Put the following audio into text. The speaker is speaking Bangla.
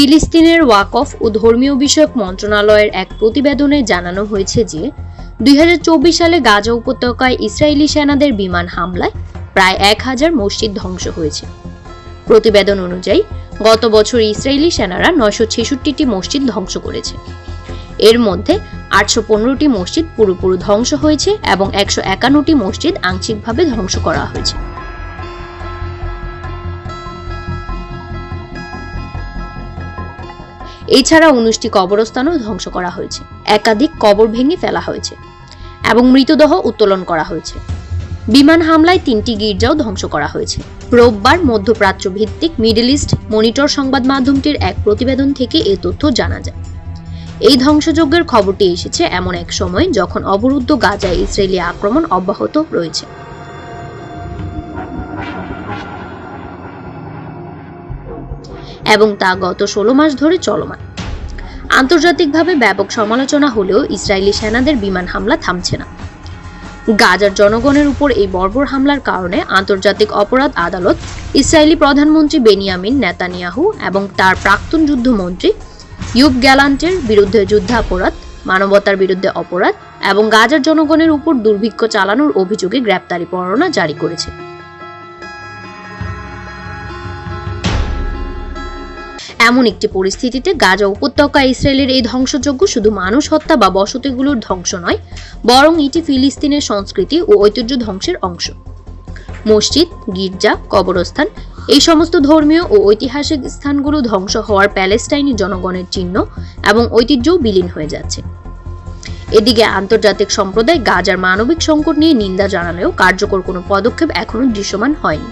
ফিলিস্তিনের ওয়াকফ ও ধর্মীয় বিষয়ক মন্ত্রণালয়ের এক প্রতিবেদনে জানানো হয়েছে যে 2024 সালে গাজা উপত্যকায় ইসরায়েলি সেনাদের বিমান হামলায় প্রায় 1000 মসজিদ ধ্বংস হয়েছে। প্রতিবেদন অনুযায়ী গত বছর ইসরায়েলি সেনারা 966টি মসজিদ ধ্বংস করেছে। এর মধ্যে 815টি মসজিদ পুরোপুরি ধ্বংস হয়েছে এবং 151টি মসজিদ আংশিকভাবে ধ্বংস করা হয়েছে। এছাড়া 19টি কবরস্থানও ধ্বংস করা হয়েছে। একাধিক কবর ভেঙে ফেলা হয়েছে এবং মৃতদেহ উত্তোলন করা হয়েছে। বিমান হামলায় 3টি গির্জাও ধ্বংস করা হয়েছে। রোববার মধ্যপ্রাচ্য ভিত্তিক মিডল ইস্ট মনিটর সংবাদ মাধ্যমটির এক প্রতিবেদন থেকে এই তথ্য জানা যায়। এই ধ্বংসযজ্ঞের খবরটি এসেছে এমন এক সময় যখন অবরুদ্ধ গাজায় ইসরায়েলি আক্রমণ অব্যাহত রয়েছে। এবং তা গত 16 মাস ধরে চলমান। আন্তর্জাতিকভাবে ব্যাপক সমালোচনা হলেও ইসরায়েলি সেনাদের বিমান হামলা থামছে না। গাজার জনগণের উপর এই বর্বর হামলার কারণে আন্তর্জাতিক অপরাধ আদালত ইসরায়েলি প্রধানমন্ত্রী বেনিয়ামিন নেতানিয়াহু এবং তার প্রাক্তন যুদ্ধমন্ত্রী ইউব গ্যালান্টের বিরুদ্ধে যুদ্ধাপরাধ, মানবতার বিরুদ্ধে অপরাধ এবং গাজার জনগণের উপর দুর্ভিক্ষ চালানোর অভিযোগে গ্রেপ্তারি পরোয়ানা জারি করেছে। এমন একটি পরিস্থিতিতে গাজা উপত্যকায় ইসরায়েলের এই ধ্বংসযজ্ঞ শুধু মানুষ হত্যা বা বসতিগুলোর ধ্বংস নয়, বরং এটি ফিলিস্তিনের সংস্কৃতি ও ঐতিহ্য ধ্বংসের অংশ। মসজিদ, গির্জা, কবরস্থান এই সমস্ত ধর্মীয় ও ঐতিহাসিক স্থানগুলো ধ্বংস হওয়ার প্যালেস্টাইনি জনগণের চিহ্ন এবং ঐতিহ্যও বিলীন হয়ে যাচ্ছে। এদিকে আন্তর্জাতিক সম্প্রদায় গাজার মানবিক সংকট নিয়ে নিন্দা জানালেও কার্যকর কোনো পদক্ষেপ এখনো দৃশ্যমান হয়নি।